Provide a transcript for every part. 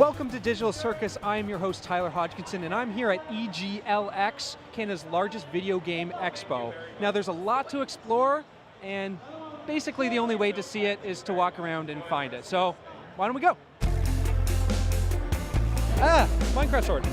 Welcome to Digital Circus. I am your host, Tyler Hodgkinson, and I'm here at EGLX, Canada's largest video game expo. Now, there's a lot to explore, and basically the only way to see it is to walk around and find it. So, why don't we go? Minecraft sword.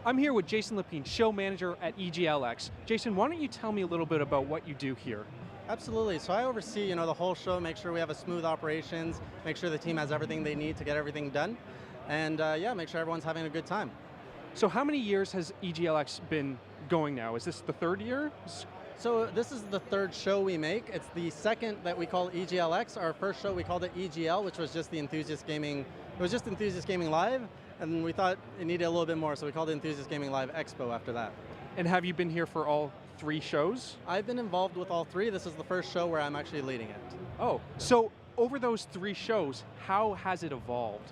I'm here with Jason Lepine, show manager at EGLX. Jason, why don't you tell me a little bit about what you do here? Absolutely. So I oversee, the whole show, make sure we have a smooth operations, make sure the team has everything they need to get everything done, and make sure everyone's having a good time. So how many years has EGLX been going now? Is this the third year? So this is the third show we make. It's the second that we call EGLX. Our first show we called it EGL, which was just the Enthusiast Gaming. It was just Enthusiast Gaming Live, and we thought it needed a little bit more, so we called it Enthusiast Gaming Live Expo after that. And have you been here for all three shows? I've been involved with all three. This is the first show where I'm actually leading it. Oh, so over those three shows, how has it evolved?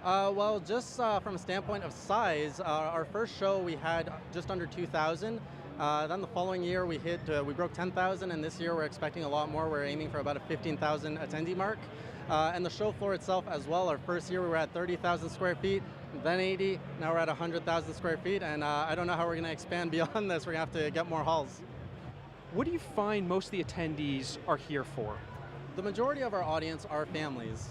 Well, just from a standpoint of size, our first show we had just under 2,000. Then the following year we broke 10,000, and this year we're expecting a lot more. We're aiming for about a 15,000 attendee mark. And the show floor itself as well, our first year we were at 30,000 square feet, then 80, now we're at 100,000 square feet, and I don't know how we're going to expand beyond this. We're going to have to get more halls. What do you find most of the attendees are here for? The majority of our audience are families.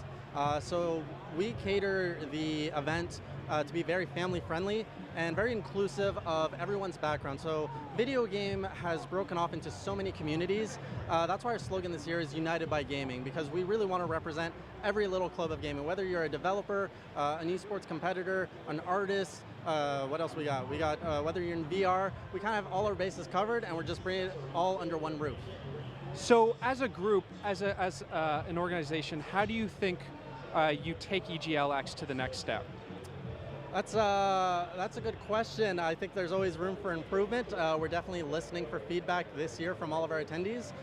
So we cater the event to be very family friendly and very inclusive of everyone's background. So video game has broken off into so many communities. That's why our slogan this year is United by Gaming, because we really want to represent every little club of gaming, whether you're a developer, an esports competitor, an artist, what else we got? We got whether you're in VR, we kind of have all our bases covered, and we're just bringing it all under one roof. So as a group, as an organization, how do you think you take EGLX to the next step? That's a good question. I think there's always room for improvement. We're definitely listening for feedback this year from all of our attendees.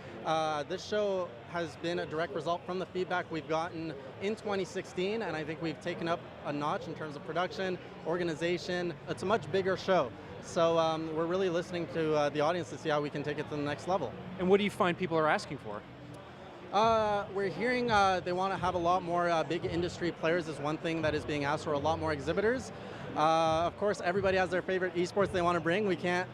This show has been a direct result from the feedback we've gotten in 2016, and I think we've taken up a notch in terms of production, organization. It's a much bigger show. So we're really listening to the audience to see how we can take it to the next level. And what do you find people are asking for? We're hearing they want to have a lot more big industry players is one thing that is being asked for, a lot more exhibitors. Of course, everybody has their favorite esports they want to bring. We can't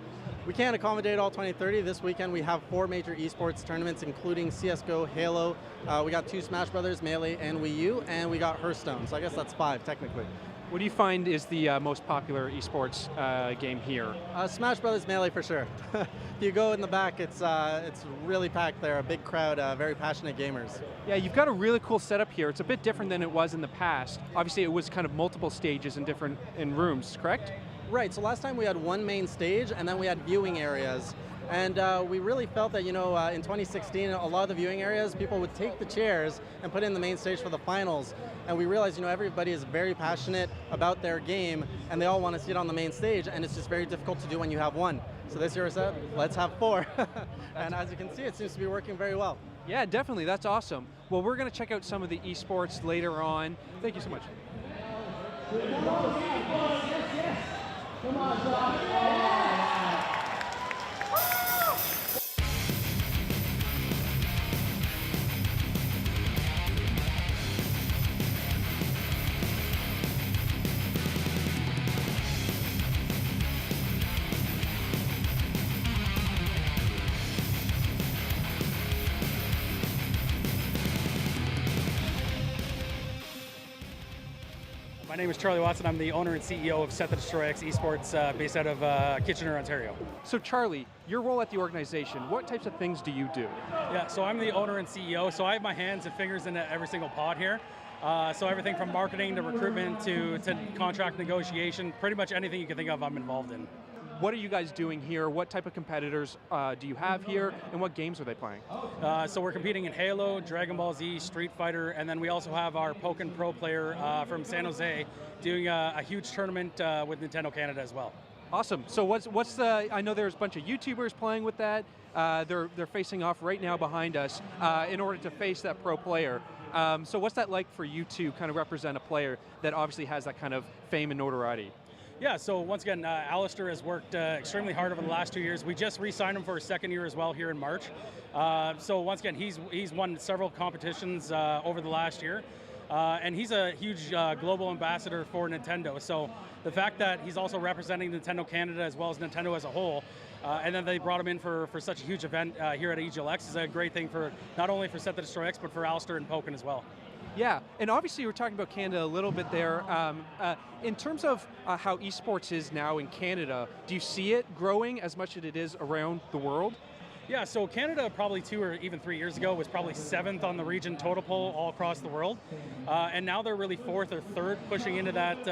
accommodate all 2030. This weekend we have 4 major esports tournaments, including CSGO, Halo. We got 2 Smash Brothers, Melee, and Wii U, and we got Hearthstone. So I guess that's 5 technically. What do you find is the most popular esports game here? Smash Brothers Melee for sure. If you go in the back, it's really packed there, a big crowd, very passionate gamers. Yeah, you've got a really cool setup here. It's a bit different than it was in the past. Obviously it was kind of multiple stages in rooms, correct? Right, so last time we had one main stage and then we had viewing areas. And we really felt that, in 2016, a lot of the viewing areas, people would take the chairs and put in the main stage for the finals. And we realized, everybody is very passionate about their game, and they all want to see it on the main stage, and it's just very difficult to do when you have one. So this year we said, let's have 4. And as you can see, it seems to be working very well. Yeah, definitely, that's awesome. Well, we're going to check out some of the esports later on. Thank you so much. Come on, My name is Charlie Watson. I'm the owner and CEO of Set the Destroy X Esports based out of Kitchener, Ontario. So Charlie, your role at the organization, what types of things do you do? Yeah, so I'm the owner and CEO, so I have my hands and fingers into every single pod here. So everything from marketing to recruitment to contract negotiation, pretty much anything you can think of I'm involved in. What are you guys doing here? What type of competitors do you have here, and what games are they playing? So we're competing in Halo, Dragon Ball Z, Street Fighter, and then we also have our Pokken Pro player from San Jose doing a huge tournament with Nintendo Canada as well. Awesome. So what's the? I know there's a bunch of YouTubers playing with that. They're facing off right now behind us in order to face that pro player. So what's that like for you to kind of represent a player that obviously has that kind of fame and notoriety? Yeah, so once again, ALLISTER has worked extremely hard over the last 2 years. We just re-signed him for a second year as well here in March. So once again, he's won several competitions over the last year. And he's a huge global ambassador for Nintendo. So the fact that he's also representing Nintendo Canada as well as Nintendo as a whole, and then they brought him in for such a huge event here at EGLX is a great thing for not only for Set to Destroy X, but for ALLISTER and Pokken as well. Yeah, and obviously you were talking about Canada a little bit there. In terms of how esports is now in Canada, do you see it growing as much as it is around the world? Yeah, so Canada probably 2 or even 3 years ago was probably 7th on the region total poll all across the world. And now they're really 4th or 3rd pushing into that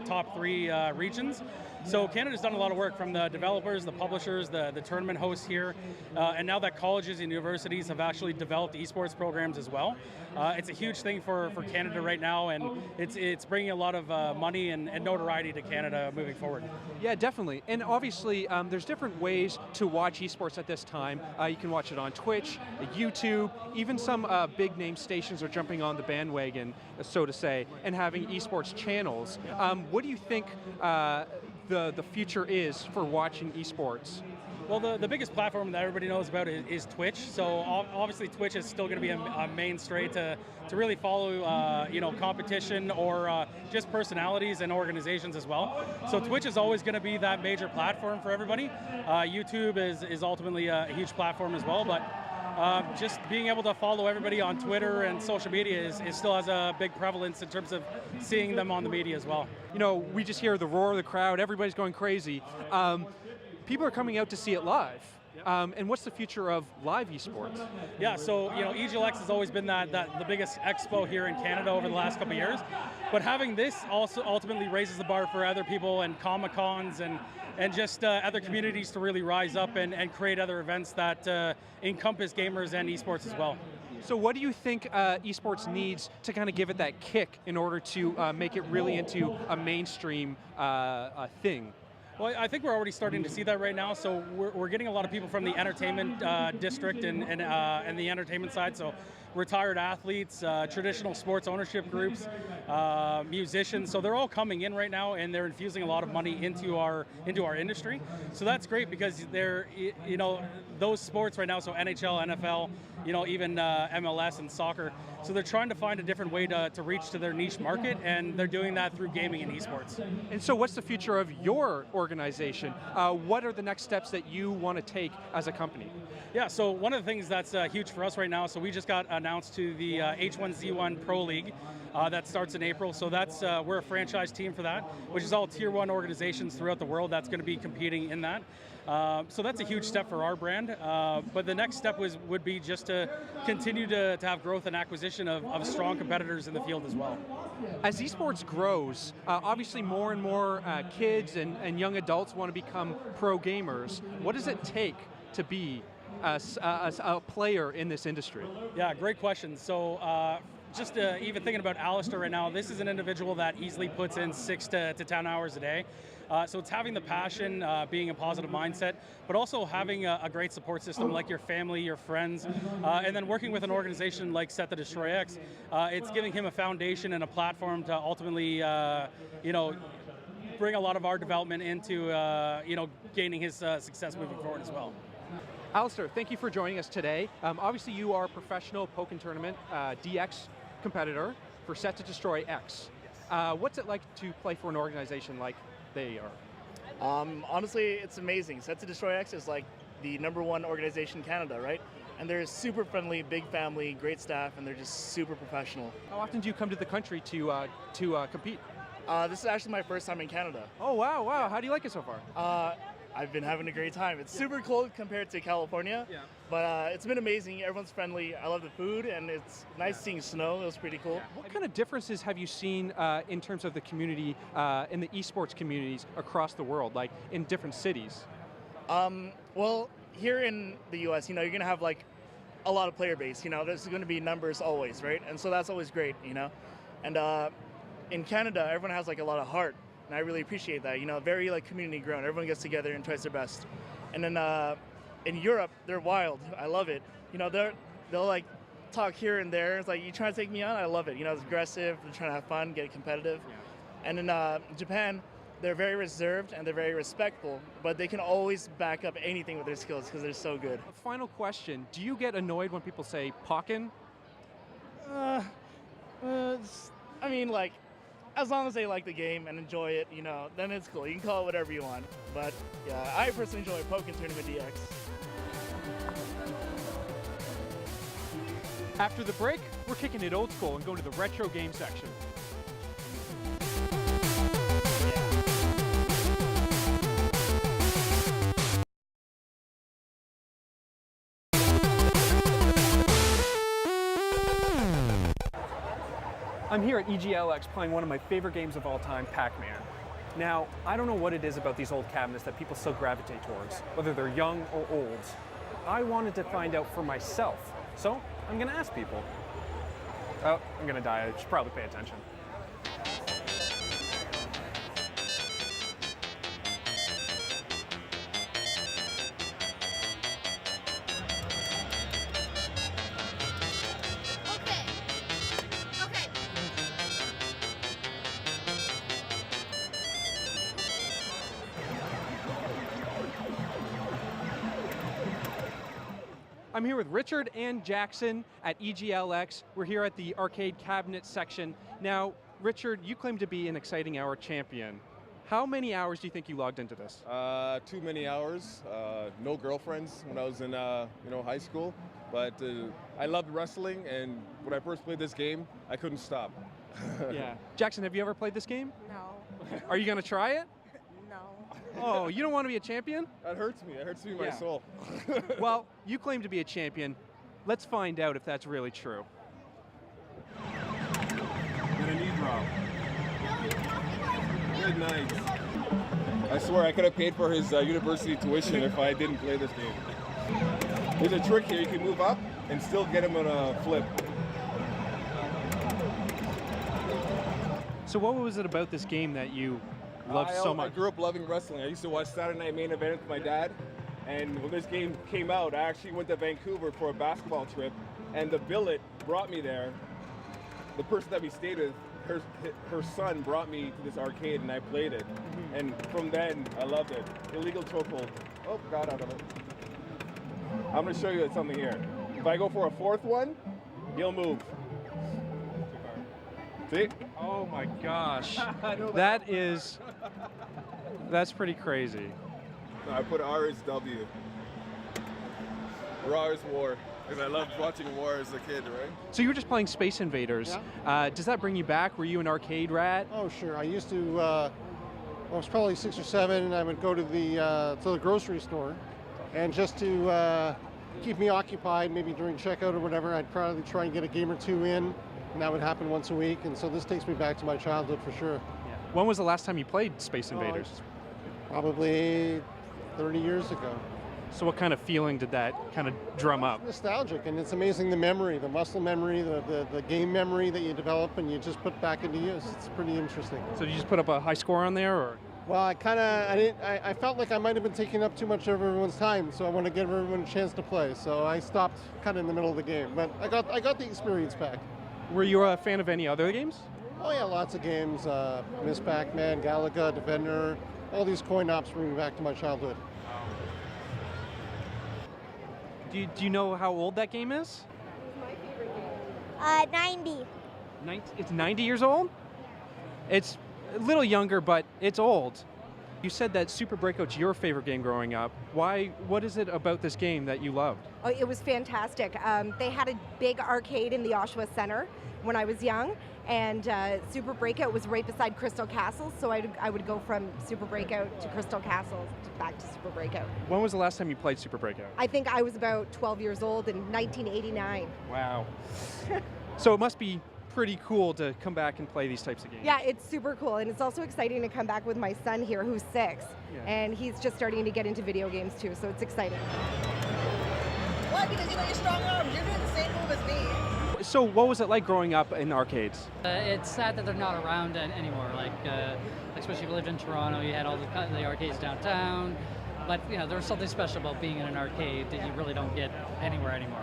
top 3 regions. So Canada's done a lot of work from the developers, the publishers, the tournament hosts here, and now that colleges and universities have actually developed esports programs as well. It's a huge thing for Canada right now, and it's bringing a lot of money and notoriety to Canada moving forward. Yeah, definitely. And obviously, there's different ways to watch esports at this time. You can watch it on Twitch, YouTube, even some big name stations are jumping on the bandwagon, so to say, and having esports channels. What do you think the future is for watching esports? Well, the biggest platform that everybody knows about is Twitch. So obviously Twitch is still going to be a mainstay to really follow competition or just personalities and organizations as well. So Twitch is always going to be that major platform for everybody. YouTube is ultimately a huge platform as well, but just being able to follow everybody on Twitter and social media is still has a big prevalence in terms of seeing them on the media as well. You know, we just hear the roar of the crowd, everybody's going crazy. People are coming out to see it live. And what's the future of live esports? Yeah, so EGLX has always been the biggest expo here in Canada over the last couple of years, but having this also ultimately raises the bar for other people and Comic-Cons and just other communities to really rise up and create other events that encompass gamers and esports as well. So what do you think esports needs to kind of give it that kick in order to make it really into a mainstream thing? Well, I think we're already starting to see that right now. So we're getting a lot of people from the entertainment district and the entertainment side. So retired athletes, traditional sports ownership groups, musicians. So they're all coming in right now, and they're infusing a lot of money into our industry. So that's great because they're those sports right now. So NHL, NFL, even MLS and soccer. So they're trying to find a different way to reach to their niche market, and they're doing that through gaming and esports. And so what's the future of your organization? What are the next steps that you want to take as a company? Yeah, so one of the things that's huge for us right now, so we just got announced to the H1Z1 Pro League. That starts in April, so that's we're a franchise team for that, which is all tier 1 organizations throughout the world that's going to be competing in that. So that's a huge step for our brand, but the next step would be just to continue to have growth and acquisition of strong competitors in the field as well. As esports grows, obviously more and more kids and young adults want to become pro gamers. What does it take to be a player in this industry? Yeah, great question. So just even thinking about ALLISTER right now, this is an individual that easily puts in 6 to 10 hours a day. So it's having the passion, being a positive mindset, but also having a great support system like your family, your friends, and then working with an organization like Set to Destroy X. It's giving him a foundation and a platform to ultimately, bring a lot of our development into, gaining his success moving forward as well. ALLISTER, thank you for joining us today. Obviously you are a professional Pokken tournament DX competitor for Set to Destroy X. What's it like to play for an organization like they are? Honestly, it's amazing. Set to Destroy X is like the #1 organization in Canada, right? And they're super friendly, big family, great staff, and they're just super professional. How often do you come to the country to compete? This is actually my first time in Canada. Oh wow, wow! How do you like it so far? I've been having a great time. It's super cold compared to California, but it's been amazing. Everyone's friendly. I love the food, and it's nice seeing snow. It was pretty cool. What kind of differences have you seen in terms of the community, in the esports communities across the world, like in different cities? Well, here in the US, you're going to have like a lot of player base. There's going to be numbers always, right? And so that's always great, And in Canada, everyone has like a lot of heart. and I really appreciate that. You know, very like community grown. Everyone gets together and tries their best. And then in Europe, they're wild. I love it. You know, they'll like talk here and there. It's like, you trying to take me on? I love it. You know, it's aggressive. They're trying to have fun, get competitive. Yeah. And in Japan, they're very reserved and they're very respectful, but they can always back up anything with their skills because they're so good. Final question, do you get annoyed when people say Pokken? I mean, like, as long as they like the game and enjoy it, you know, then it's cool. You can call it whatever you want. But yeah, I personally enjoy Pokken Tournament DX. After the break, we're kicking it old school and going to the retro game section. I'm here at EGLX playing one of my favorite games of all time, Pac-Man. Now, I don't know what it is about these old cabinets that people still gravitate towards, whether they're young or old. I wanted to find out for myself, so I'm gonna ask people. Oh, I'm gonna die, I should probably pay attention. I'm here with Richard and Jackson at EGLX. We're here at the arcade cabinet section. Now, Richard, you claim to be an exciting hour champion. How many hours do you think you logged into this? Too many hours. No girlfriends when I was in high school. But I loved wrestling, and when I first played this game, I couldn't stop. Yeah. Jackson, have you ever played this game? No. Are you gonna try it? No. Oh, you don't want to be a champion? That hurts me. That hurts me in my soul. Well, you claim to be a champion. Let's find out if that's really true. Got a knee drop. Good night. I swear I could have paid for his university tuition if I didn't play this game. There's a trick here. You can move up and still get him on a flip. So what was it about this game that you loved so much? I grew up loving wrestling. I used to watch Saturday Night Main Event with my dad. And when this game came out, I actually went to Vancouver for a basketball trip. And the billet brought me there. The person that we stayed with, her son brought me to this arcade and I played it. And from then, I loved it. Illegal chokehold. Oh, got out of it. I'm gonna show you something here. If I go for a fourth one, he'll move. See? Oh my gosh. That's pretty crazy. No, I put R as W. R is war. Because I loved watching war as a kid, right? So you were just playing Space Invaders. Yeah. Does that bring you back? Were you an arcade rat? Oh, sure. I used to, I was probably 6 or 7, and I would go to the grocery store. And just to keep me occupied, maybe during checkout or whatever, I'd probably try and get a game or two in. And that would happen once a week. And so this takes me back to my childhood for sure. Yeah. When was the last time you played Space Invaders? Probably 30 years ago. So what kind of feeling did that kind of drum up? Nostalgic, and it's amazing the memory, the muscle memory, the game memory that you develop and you just put back into use. It's pretty interesting. So did you just put up a high score on there, or? Well, I felt like I might have been taking up too much of everyone's time, so I want to give everyone a chance to play. So I stopped kind of in the middle of the game, but I got the experience back. Were you a fan of any other games? Oh yeah, lots of games. Miss Pac-Man, Galaga, Defender, all these coin ops bring me back to my childhood. Do you know how old that game is? My favorite game. 90. It's 90 years old? It's a little younger, but it's old. You said that Super Breakout's your favorite game growing up. Why? What is it about this game that you loved? Oh, it was fantastic. They had a big arcade in the Oshawa Center when I was young, and Super Breakout was right beside Crystal Castles, so I would go from Super Breakout to Crystal Castles, back to Super Breakout. When was the last time you played Super Breakout? I think I was about 12 years old in 1989. Wow. So it must be pretty cool to come back and play these types of games. Yeah, it's super cool, and it's also exciting to come back with my son here, who's 6, and he's just starting to get into video games too, so it's exciting. Why? Because you got your strong arms. You're doing the same move as me. So what was it like growing up in arcades? It's sad that they're not around anymore. Like, especially if you lived in Toronto, you had all the arcades downtown. But you know, there's something special about being in an arcade that you really don't get anywhere anymore.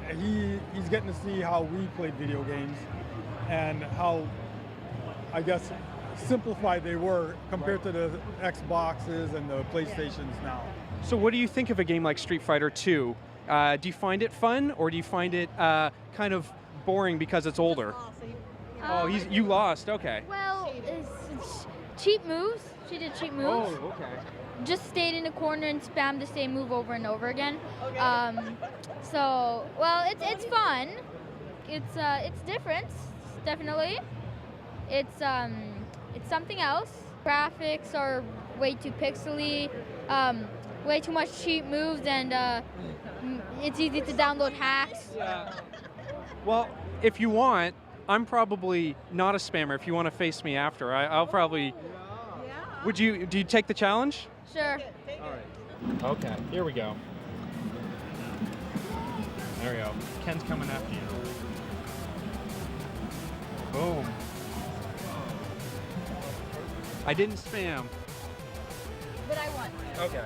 He's getting to see how we played video games and how, I guess, simplified they were compared to the Xboxes and the PlayStations now. So what do you think of a game like Street Fighter 2? Do you find it fun, or do you find it kind of boring because it's older? Oh, you lost, okay. Well, it's cheap moves. She did cheap moves. Oh, okay. Just stayed in the corner and spammed the same move over and over again. So, well, it's fun. It's different, definitely. It's something else. Graphics are way too pixely, way too much cheap moves, and it's easy to download hacks. Yeah. Well, if you want, I'm probably not a spammer. If you want to face me after, I'll probably. Do you take the challenge? Sure. All right. Okay, here we go. There we go. Ken's coming after you. Boom. I didn't spam. But I won. Okay.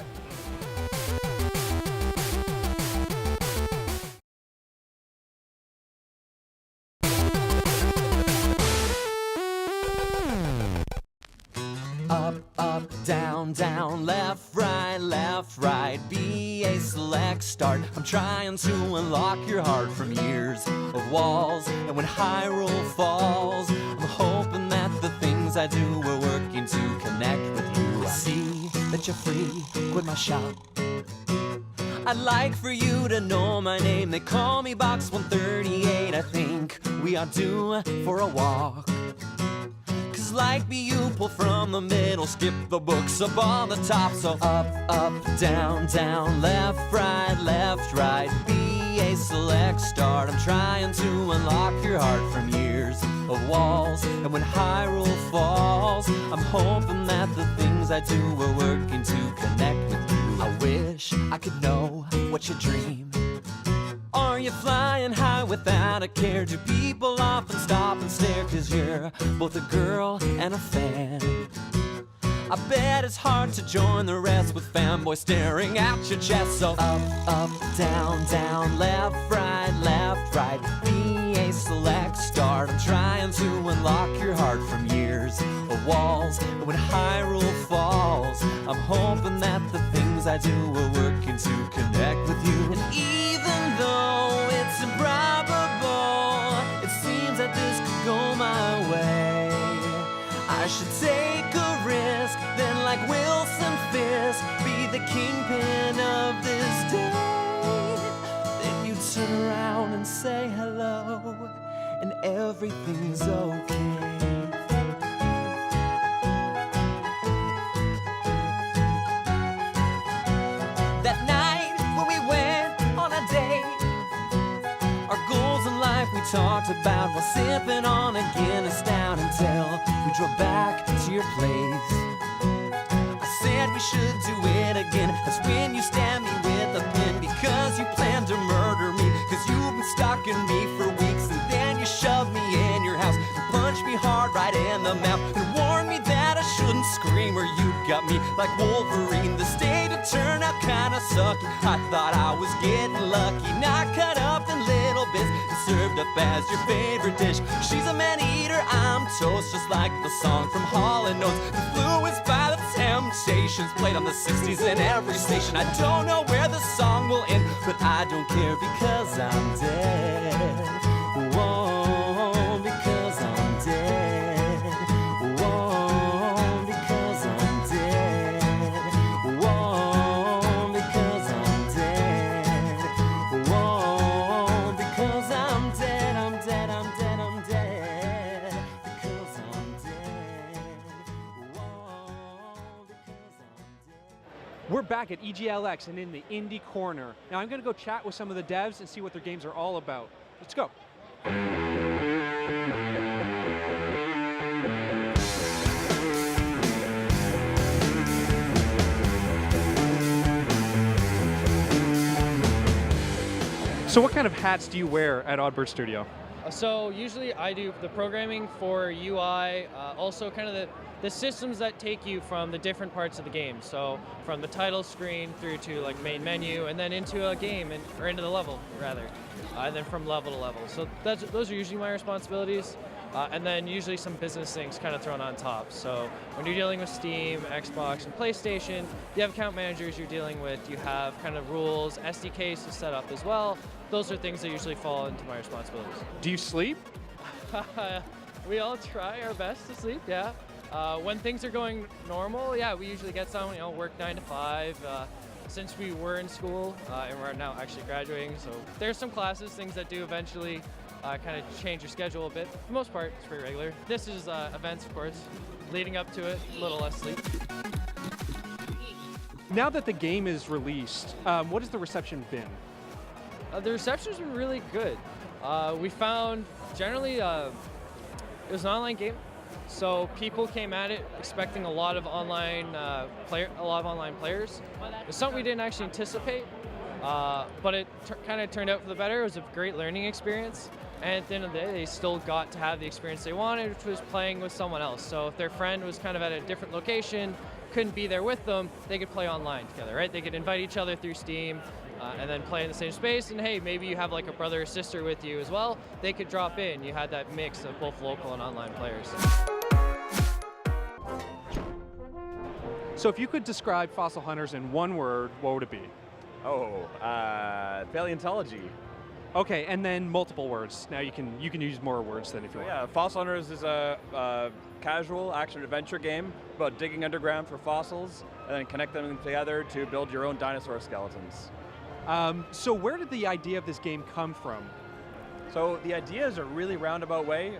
Up, down, down, left, right, BA select, start. I'm trying to unlock your heart from years of walls. And when Hyrule falls, I'm hoping that the things I do are working to connect with you. I see that you're free, quit my shop. I'd like for you to know my name. They call me Box 138. I think we are due for a walk. Like me, you pull from the middle, skip the books up on the top. So up, down, down, left, right, BA select, start. I'm trying to unlock your heart from years of walls. And when Hyrule falls, I'm hoping that the things I do are working to connect with you. I wish I could know what you dream. Are you flying high without a care? Do people often stop and stare? 'Cause you're both a girl and a fan. I bet it's hard to join the rest with fanboys staring at your chest. So up, down, down, left, right, BA select, start. I'm trying to unlock your heart from years of walls. And when Hyrule falls, I'm hoping that the things I do are working to connect with you. And even though it's improbable, it seems that this could go my way. I should take a risk, then like Wilson Fisk, be the kingpin of this day. Then you turn around and say hello, and everything's okay. That night when we went on a date, our goals in life we talked about while sipping on a Guinness stout until we drove back to your place. I said we should do it again. That's when you stabbed me with a pin because you planned to murder me. 'Cause you've been stalking me for weeks, and then you shoved me in your house and punched me hard right in the mouth and warned me that I shouldn't scream or you got me like Wolverine. The state had turned out kinda sucky. I thought I was getting lucky. Not cut up in little bits and served up as your favorite dish. She's a man-eater, I'm toast, just like the song from Hall & Oates. Influenced by the Temptations, played on the 60s in every station. I don't know where the song will end, but I don't care because I'm dead. Whoa, because I'm dead. Whoa, because I'm dead. Whoa, because I'm dead. Whoa, because I'm dead. I'm dead, I'm dead, I'm dead. Because I'm dead. Whoa, because I'm dead. We're back at EGLX and in the indie corner. Now I'm going to go chat with some of the devs and see what their games are all about. Let's go. So what kind of hats do you wear at Oddbird Studio? So usually I do the programming for UI, also kind of the systems that take you from the different parts of the game. So from the title screen through to like main menu and then into a game or into the level rather, and then from level to level. So those are usually my responsibilities. And then usually some business things kind of thrown on top. So when you're dealing with Steam, Xbox, and PlayStation, you have account managers you're dealing with, you have kind of rules, SDKs to set up as well. Those are things that usually fall into my responsibilities. Do you sleep? We all try our best to sleep, yeah. When things are going normal, yeah, we usually get some, work 9 to 5. Since we were in school, and we're now actually graduating, so there's some classes, things that do eventually kind of change your schedule a bit. For the most part, it's pretty regular. This is events, of course. Leading up to it, a little less sleep. Now that the game is released, what has the reception been? The reception's been really good. We found generally it was an online game, so people came at it expecting a lot of online players. It's something we didn't actually anticipate, but it kind of turned out for the better. It was a great learning experience. And at the end of the day, they still got to have the experience they wanted, which was playing with someone else. So if their friend was kind of at a different location, couldn't be there with them, they could play online together, right? They could invite each other through Steam and then play in the same space. And hey, maybe you have like a brother or sister with you as well. They could drop in. You had that mix of both local and online players. So if you could describe Fossil Hunters in one word, what would it be? Paleontology. Okay, and then multiple words. Now you can use more words than if you want. Yeah, Fossil Hunters is a casual action-adventure game about digging underground for fossils and then connect them together to build your own dinosaur skeletons. So where did the idea of this game come from? So the idea is a really roundabout way.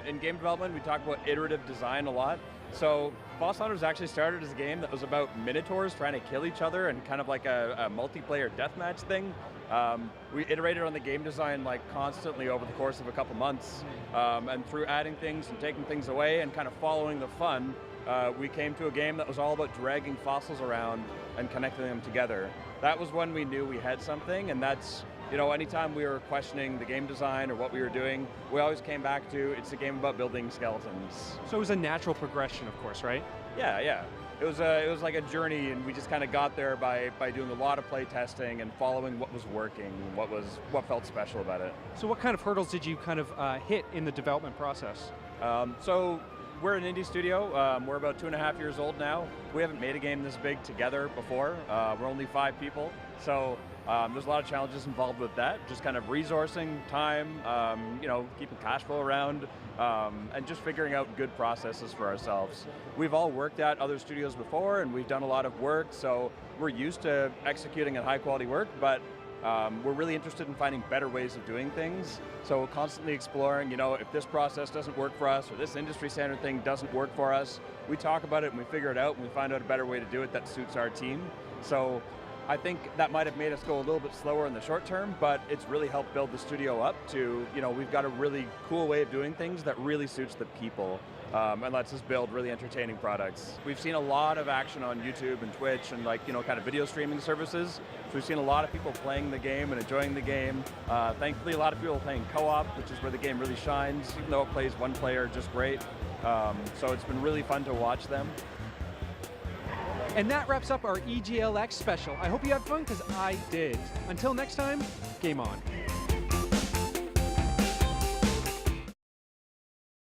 In game development, we talk about iterative design a lot. So Fossil Hunters actually started as a game that was about minotaurs trying to kill each other and kind of like a multiplayer deathmatch thing. We iterated on the game design like constantly over the course of a couple months, and through adding things and taking things away and kind of following the fun, we came to a game that was all about dragging fossils around and connecting them together. That was when we knew we had something, and that's, anytime we were questioning the game design or what we were doing, we always came back to, it's a game about building skeletons. So it was a natural progression, of course, right? Yeah. It was like a journey, and we just kind of got there by doing a lot of play testing and following what was working, what felt special about it. So what kind of hurdles did you kind of hit in the development process? So we're an indie studio. We're about 2.5 years old now. We haven't made a game this big together before. We're only 5 people, so there's a lot of challenges involved with that. Just kind of resourcing, time, keeping cash flow around, and just figuring out good processes for ourselves. We've all worked at other studios before, and we've done a lot of work, so we're used to executing at high quality work, but we're really interested in finding better ways of doing things. So constantly exploring, if this process doesn't work for us or this industry standard thing doesn't work for us, we talk about it and we figure it out and we find out a better way to do it that suits our team. So I think that might have made us go a little bit slower in the short term, but it's really helped build the studio up to, we've got a really cool way of doing things that really suits the people. And lets us build really entertaining products. We've seen a lot of action on YouTube and Twitch and kind of video streaming services. So we've seen a lot of people playing the game and enjoying the game. Thankfully, a lot of people playing co-op, which is where the game really shines, even though it plays one player just great. So it's been really fun to watch them. And that wraps up our EGLX special. I hope you had fun, because I did. Until next time, game on.